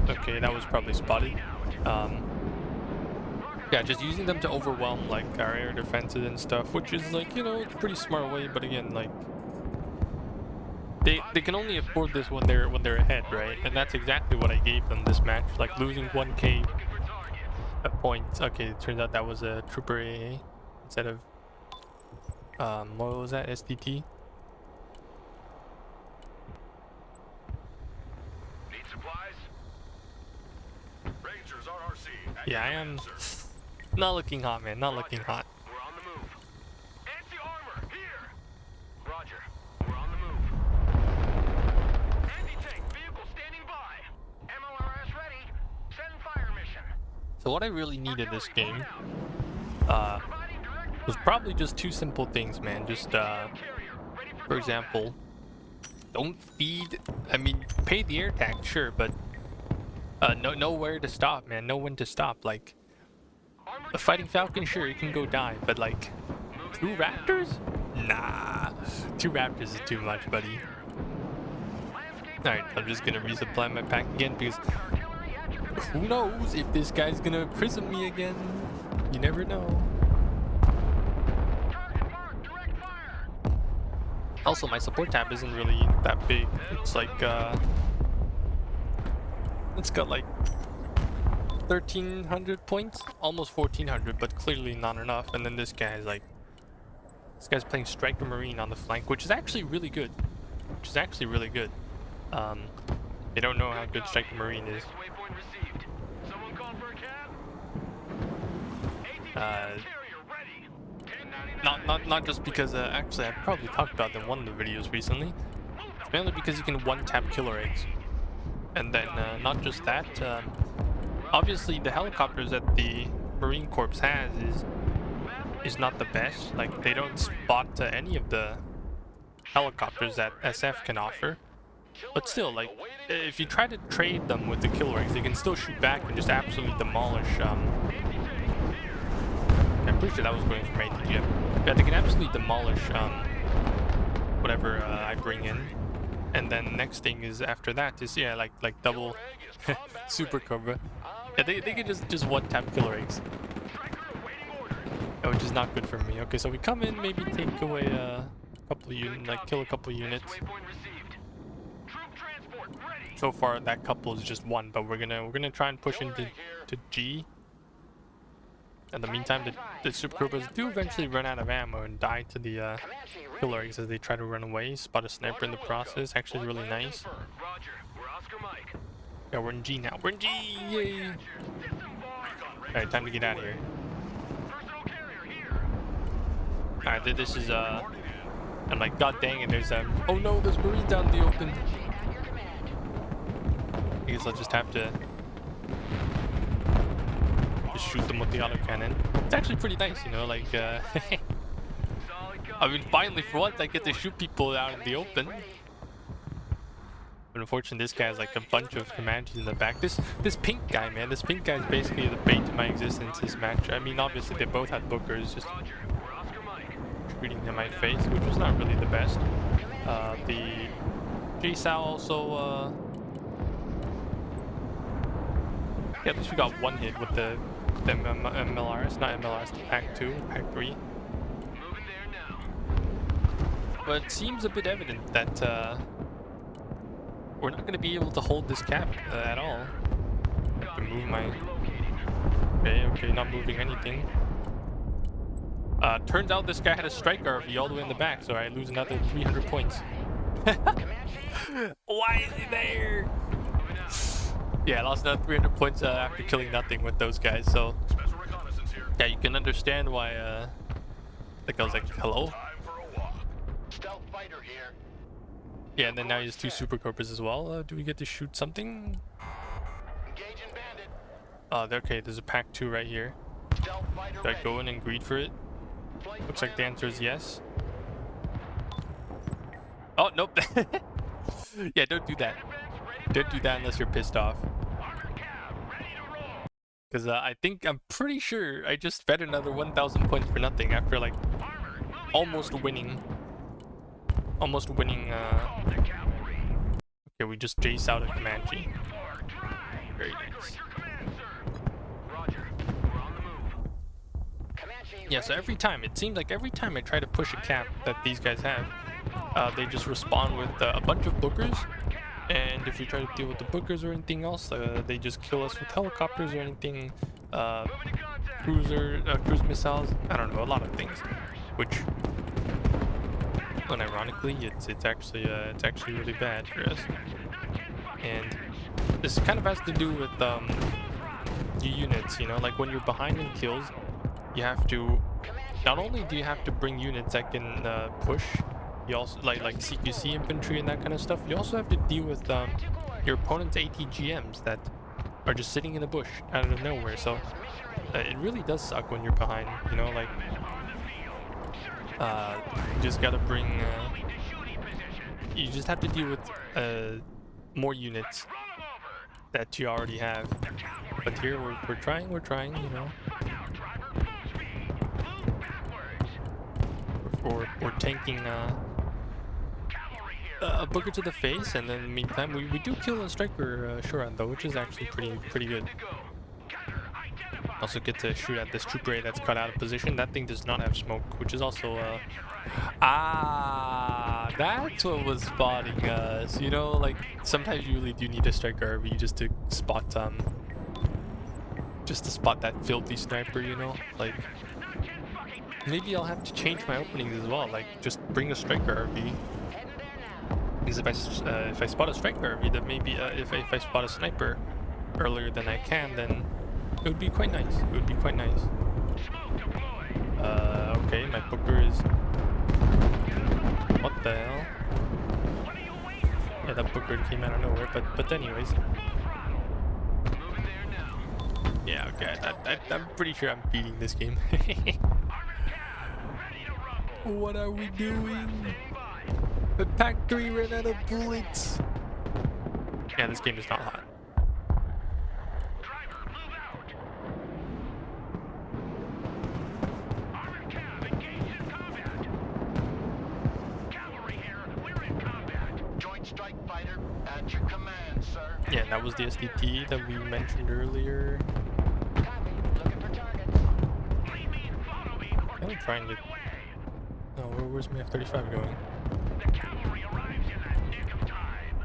Okay, that was probably spotted. Yeah, just using them to overwhelm like our air defenses and stuff, which is like, you know, it's a pretty smart way. But again, like they can only afford this when they're ahead, right? And that's exactly what I gave them this match. Like losing 1k points. Okay, it turns out that was a Trooper AA instead of what was that, STT? Need supplies? Rangers RRC. Yeah, I am not looking hot, man. Not looking hot. We're on the move. Anti-armor here. Roger. We're on the move. Anti-tank vehicle standing by. MLRS ready. Send fire mission. So what I really needed this game was probably just two simple things, man. Just for example, don't feed. I mean, pay the air tax, sure, but nowhere to stop, man. No when to stop. Like a fighting Falcon, sure, it can go die, but like 2 Raptors? Nah, 2 Raptors is too much, buddy. Alright, I'm just gonna resupply my pack again because who knows if this guy's gonna prism me again. You never know. Also, my support tab isn't really that big. It's like, it's got like 1,300 points, almost 1,400, but clearly not enough. And then this guy's like, this guy's playing Stryker Marine on the flank, which is actually really good. They don't know how good Stryker Marine is. Not just because actually I've probably talked about them in one of the videos recently. It's mainly because you can one-tap killer eggs, and then not just that. Obviously, the helicopters that the Marine Corps has is not the best. Like, they don't spot any of the helicopters that SF can offer. But still, like, if you try to trade them with the killer eggs, they can still shoot back and just absolutely demolish. I'm pretty sure that was going from ATGM. Yeah, they can absolutely demolish whatever I bring in. And then next thing is after that is like double super cobra. Yeah, they can just one tap killer eggs, which is not good for me. Okay, so we come in, maybe take away a couple of units, like kill a couple of units. So far that couple is just one, but we're gonna try and push into G. In the meantime, the super cobras do eventually run out of ammo and die to the killer eggs as they try to run away. Spot a sniper in the process. Actually really nice. Yeah, we're in G now. We're in G! Yay! Alright, time to get out of here. Alright, this is I'm like, god dang it, there's oh no, there's Marines out in the open. I guess I'll just have to just shoot them with the autocannon. It's actually pretty nice, you know, like I mean, finally for once I get to shoot people out in the open. But unfortunately, this guy has like a bunch of Comanches in the back. This pink guy, man, this pink guy is basically the bane to my existence this match. I mean, obviously they both had bookers, just shooting in my face, which was not really the best. The J-Sal also, yeah, at least we got one hit with the MLRS, not MLRS, the Pack 2, Pack 3. But it seems a bit evident that we're not going to be able to hold this cap at all. I have to move my... Okay, not moving anything. Turns out this guy had a Stryker RV all the way in the back, so I lose another 300 points. Why is he there? Yeah, I lost another 300 points after killing nothing with those guys, so... Yeah, you can understand why, like, I was like, hello? Yeah, and then now he has 2 super corpus as well. Do we get to shoot something? Okay, there's a Pack 2 right here. Do I go in and greed for it? Looks like the answer is yes. Oh, nope. Yeah, don't do that. Don't do that unless you're pissed off. Because I'm pretty sure I just fed another 1,000 points for nothing after like almost winning. Okay, we just chased out a Comanche. Very nice. Yeah, so every time, it seems like every time I try to push a cap that these guys have, they just respond with a bunch of bookers. And if we try to deal with the bookers or anything else, they just kill us with helicopters or anything, cruise missiles. I don't know, a lot of things, which, unironically, it's actually really bad for us. And this kind of has to do with your units, you know, like when you're behind in kills, you have to, not only do you have to bring units that can push, you also like CQC infantry and that kind of stuff, you also have to deal with your opponent's ATGMs that are just sitting in the bush out of nowhere. So it really does suck when you're behind, you know, like you just gotta bring you just have to deal with more units that you already have. But here we're trying, you know. we're tanking a booger to the face, and then in the meantime we do kill a Stryker Shuran though, which is actually pretty good. Also get to shoot at this trooper that's cut out of position. That thing does not have smoke, which is also that's what was spotting us. You know, like sometimes you really do need a Stryker RV just to spot that filthy sniper, you know? Like maybe I'll have to change my openings as well, like just bring a Stryker RV. Because if I spot a Stryker RV, then maybe if I spot a sniper earlier than I can, then it would be quite nice. It would be quite nice. Okay, my booker is... What the hell? Yeah, that booker came out of nowhere, but anyways. Yeah, okay, I'm pretty sure I'm beating this game. What are we doing? The pack 3 ran out of bullets. Yeah, this game is not hot. Yeah, that was the SDT that we mentioned earlier. I'm trying to... Oh, where's my F-35 going? The cavalry arrives in a nick of time.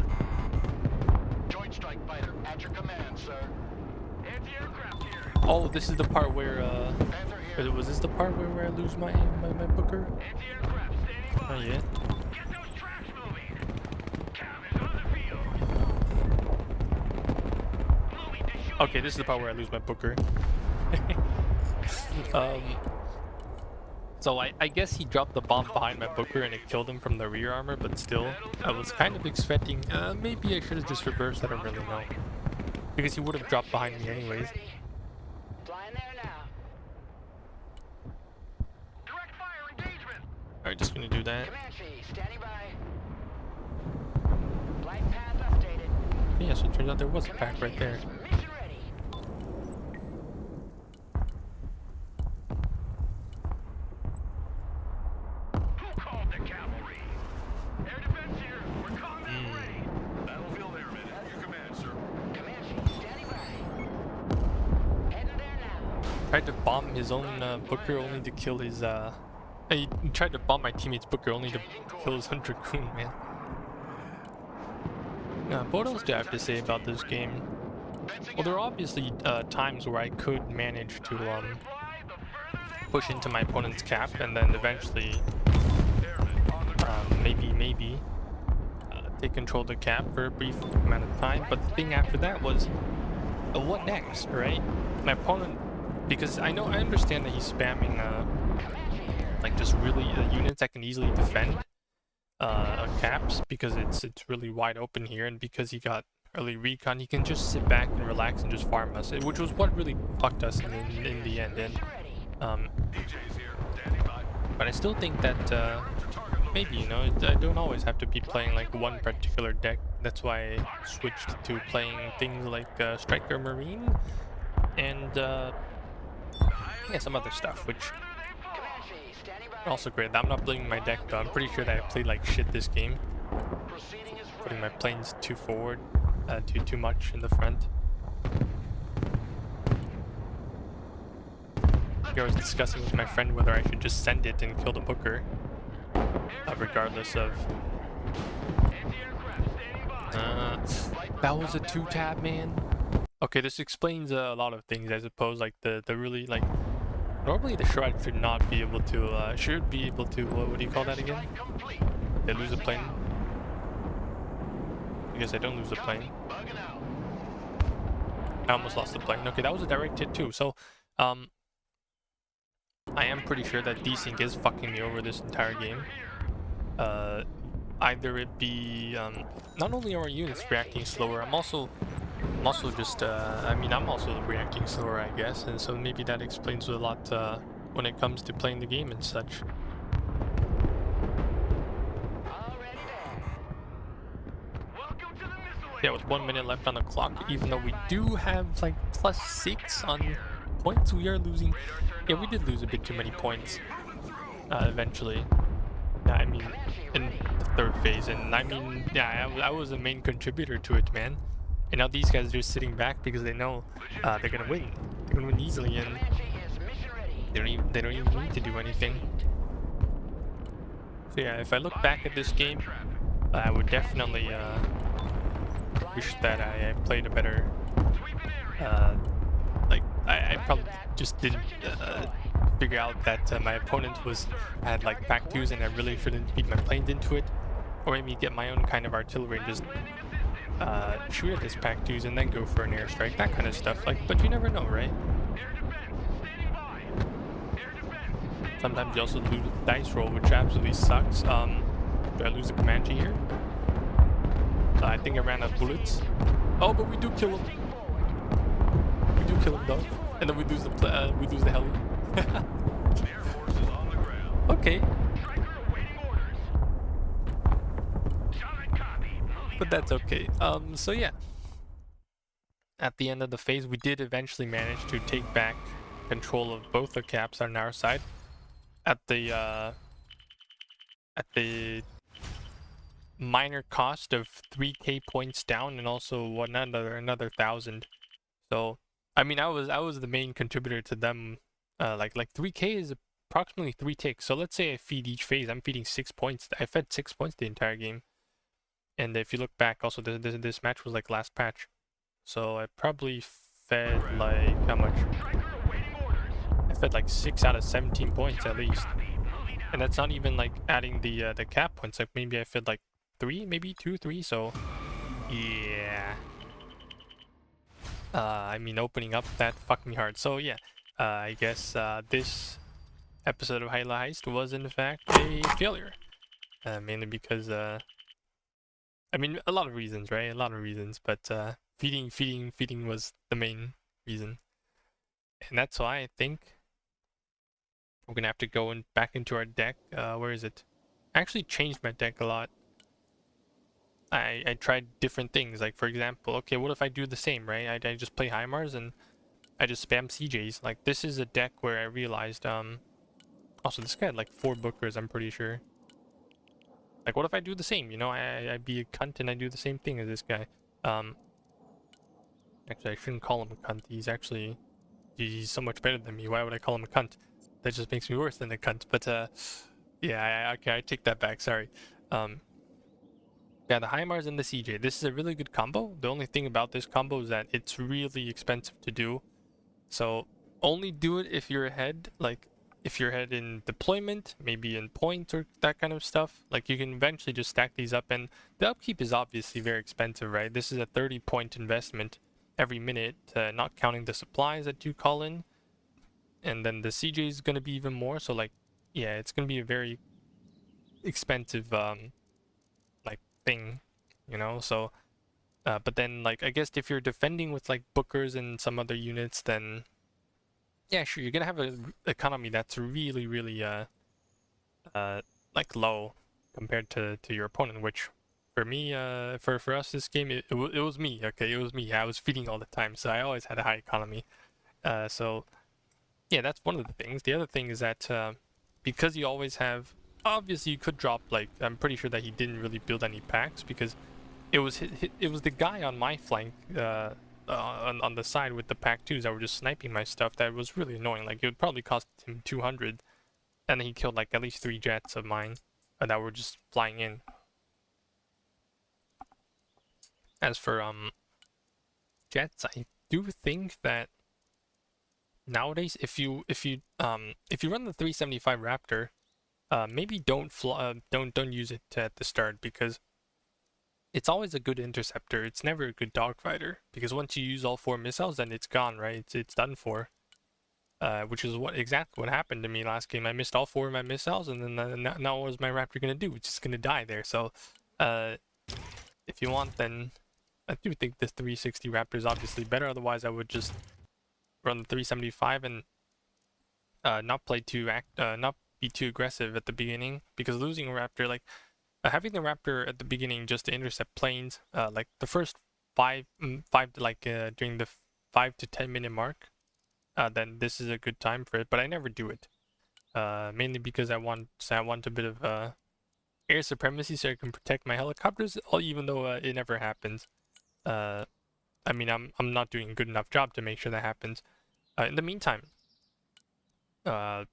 Joint strike fighter at your command, sir. Anti-aircraft here. Oh, this is the part where was this the part where I lose my booker? Anti-aircraft standing by. Not yet. Get those tracks moving. Cav is on the field. Moving to shoot. Okay, this is the part where I lose my booker. So I guess he dropped the bomb behind my booker and it killed him from the rear armor, but still, I was kind of expecting, maybe I should have just reversed, I don't really know. Because he would have dropped behind me anyways. Flying there now. Direct fire engagement. Alright, just gonna do that. Comanche, standing by. Flight path updated. Yeah, so it turns out there was a pack right there. Mission ready. Who called the cavalry? Air defense here. We're calling that way. Battlefield airmen at your command, sir. Comanche, standing by. Heading there now. Tried to bomb his own booker only to kill his he tried to bomb my teammate's booker only to kill his hunter coon, man. But what else do I have to say about this game? Well, there are obviously times where I could manage to push into my opponent's cap and then eventually maybe take control of the cap for a brief amount of time. But the thing after that was, what next, right? My opponent, because I understand that he's spamming like just really units that can easily defend caps, because it's really wide open here, and because he got early recon, he can just sit back and relax and just farm us, which was what really fucked us in the end. And but I still think that maybe, you know, I don't always have to be playing like one particular deck. That's why I switched to playing things like Stryker Marine and yeah, some other stuff, which are also great. I'm not blaming my deck though. I'm pretty sure that I played like shit this game, putting my planes too forward, too much in the front. I was discussing with my friend whether I should just send it and kill the booker, regardless of. That was a 2-tab, man. Okay, this explains a lot of things, I suppose. Like the really like. Normally the shred should not be able to. Should be able to. What do you call that again? They lose a plane. I guess I don't lose a plane. I almost lost the plane. Okay, that was a direct hit too. So, I am pretty sure that desync is fucking me over this entire game. Either it be not only are our units reacting slower, I'm also just I mean, I'm also reacting slower, I guess, and so maybe that explains a lot when it comes to playing the game and such. Yeah, with 1 minute left on the clock, even though we do have like +6 on points, we are losing. Yeah, we did lose a bit too many points eventually. I mean, in the third phase, and I mean, yeah, I was the main contributor to it, man. And now these guys are just sitting back because they know they're gonna win. They're gonna win easily, and they don't even need to do anything. So yeah, if I look back at this game, I would definitely wish that I played a better. Like I probably just didn't figure out that my opponent had like pack 2s and I really shouldn't feed my planes into it, or maybe get my own kind of artillery and just shoot at this pack 2s and then go for an airstrike, that kind of stuff. Like, but you never know, right? Sometimes you also lose the dice roll, which absolutely sucks. Do I lose the Comanche here? I think I ran out of bullets. Oh, but we do kill him. We do kill him though, and then we lose the heli. Okay. But that's okay. So yeah. At the end of the phase, we did eventually manage to take back control of both the caps on our side. At the minor cost of 3k points down, and also another 1,000. So I mean, I was the main contributor to them. Like 3k is approximately 3 ticks. So let's say I feed each phase, I'm feeding 6 points. I fed 6 points the entire game. And if you look back, also this match was like last patch, so I probably fed like how much? I fed like 6 out of 17 points at least, and that's not even like adding the cap points. Like maybe I fed like 3, maybe 2, 3. So yeah. I mean, opening up that fucking hard. So yeah, I guess this episode of High Elo Heist was in fact a failure, mainly because I mean, a lot of reasons, right? A lot of reasons, but feeding was the main reason, and that's why I think we're gonna have to go back into our deck. Where is it? I actually changed my deck a lot. I tried different things. Like for example, okay, what if I do the same, right? I just play HIMARS and I just spam CJs. Like this is a deck where I realized also this guy had like 4 bookers, I'm pretty sure. Like what if I do the same, you know? I be a cunt and I do the same thing as this guy. Actually I shouldn't call him a cunt. He's so much better than me. Why would I call him a cunt? That just makes me worse than a cunt. But yeah, okay, I take that back, sorry. Yeah, the HIMARS and the CJ. This is a really good combo. The only thing about this combo is that it's really expensive to do. So only do it if you're ahead, like if you're ahead in deployment, maybe in points or that kind of stuff. Like you can eventually just stack these up, and the upkeep is obviously very expensive, right? This is a 30-point investment every minute, not counting the supplies that you call in. And then the CJ is going to be even more. So like, yeah, it's going to be a very expensive like thing, you know? So but then like I guess if you're defending with like bookers and some other units, then yeah, sure, you're gonna have an economy that's really like low compared to your opponent, which for me, for us this game, it was me. Okay, it was me. I was feeding all the time, so I always had a high economy. So yeah, that's one of the things. The other thing is that because you always have, obviously you could drop, like, I'm pretty sure that he didn't really build any packs because it was it was the guy on my flank on the side with the pack 2s that were just sniping my stuff that was really annoying. Like it would probably cost him 200, and then he killed like at least 3 jets of mine that were just flying in. As for jets, I do think that nowadays if you run the 375 Raptor, maybe don't use it at the start, because it's always a good interceptor. It's never a good dogfighter, because once you use all 4 missiles, then it's gone, right? It's done for. Which is exactly what happened to me last game. I missed all 4 of my missiles, and then now what was my Raptor gonna do? It's just gonna die there. So, if you want, then I do think this 360 Raptor is obviously better. Otherwise, I would just run the 375 and not be too aggressive at the beginning, because losing a Raptor, like having the Raptor at the beginning just to intercept planes, like the first during the 5 to 10 minute mark, then this is a good time for it. But I never do it, mainly because I want a bit of air supremacy so I can protect my helicopters, even though it never happens. I mean, I'm not doing a good enough job to make sure that happens. In the meantime,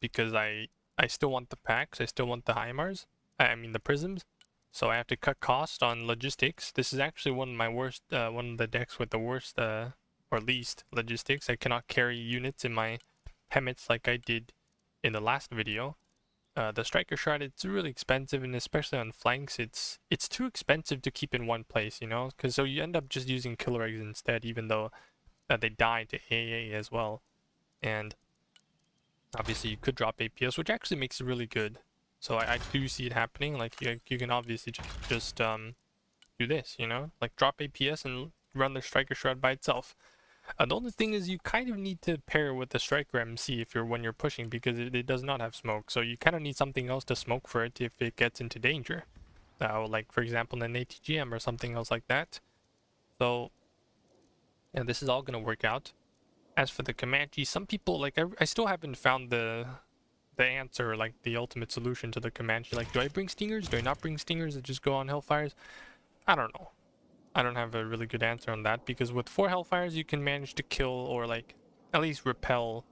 because I still want the packs, I still want the HIMARS, I mean the prisms, so I have to cut cost on logistics. This is actually one of my worst, one of the decks with the worst, or least logistics. I cannot carry units in my HEMITs like I did in the last video. The Stryker shard, it's really expensive, and especially on flanks, it's too expensive to keep in one place, you know, because so you end up just using killer eggs instead, even though they die to AA as well. And obviously you could drop APS, which actually makes it really good. So I do see it happening. Like you can obviously just do this, you know, like drop APS and run the Stryker shard by itself. The only thing is you kind of need to pair with the Stryker MC when you're pushing, because it does not have smoke. So you kind of need something else to smoke for it if it gets into danger. Like for example an ATGM or something else like that. So yeah, this is all gonna work out. As for the Comanche, some people, like, I still haven't found the answer, like the ultimate solution to the Comanche. Like, do I bring stingers? Do I not bring stingers and just go on Hellfires? I don't know. I don't have a really good answer on that, because with 4 Hellfires you can manage to kill, or like at least repel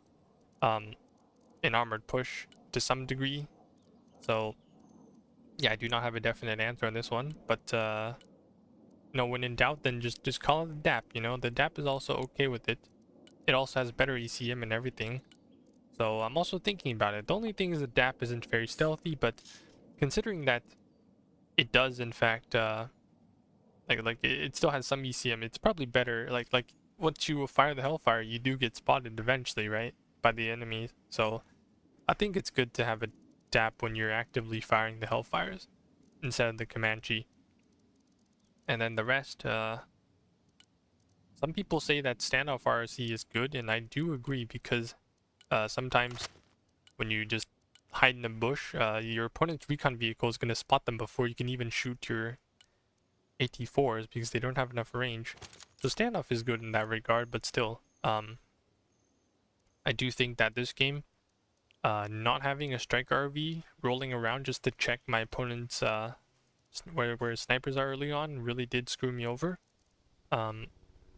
an armored push to some degree. So yeah, I do not have a definite answer on this one, but you know, when in doubt, then just call it the DAP. You know, the DAP is also okay with it. It also has better ECM and everything. So I'm also thinking about it. The only thing is the DAP isn't very stealthy, but considering that it does in fact like it still has some ECM, it's probably better. Like once you fire the Hellfire, you do get spotted eventually, right, by the enemies. So I think it's good to have a DAP when you're actively firing the Hellfires instead of the Comanche. And then the rest, some people say that standoff RC is good, and I do agree, because sometimes when you just hide in a bush, your opponent's recon vehicle is going to spot them before you can even shoot your AT4s, because they don't have enough range. So standoff is good in that regard, but still, I do think that this game, not having a Stryker RV rolling around just to check my opponent's where snipers are early on really did screw me over.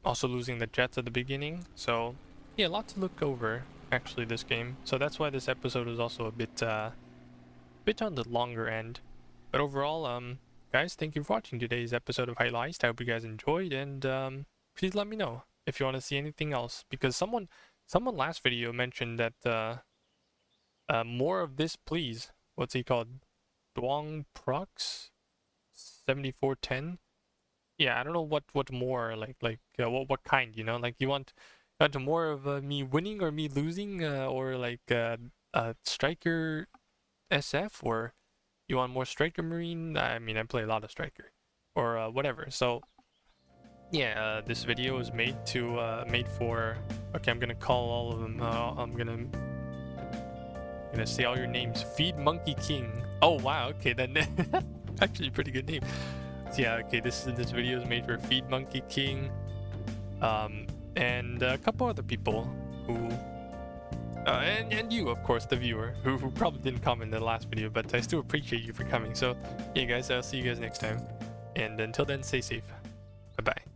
Also losing the jets at the beginning. So yeah, a lot to look over actually this game. So that's why this episode is also a bit on the longer end. But overall, guys, thank you for watching today's episode of High Elo Heist. I hope you guys enjoyed, and please let me know if you want to see anything else, because someone last video mentioned that more of this, please. What's he called? Duong Prox 7410. Yeah, I don't know what more, what kind, you know, like you want more of me winning or me losing, or like Stryker SF, or you want more Stryker Marine? I mean, I play a lot of Stryker, or whatever. So yeah, this video is made for, okay, I'm gonna call all of them, I'm gonna say all your names. Feed Monkey King. Oh wow, okay, then actually a pretty good name. So yeah, okay, this video is made for Feed Monkey King, and a couple other people who, and you, of course, the viewer, who probably didn't comment in the last video, but I still appreciate you for coming. So yeah, guys, I'll see you guys next time, and until then, stay safe. Bye bye.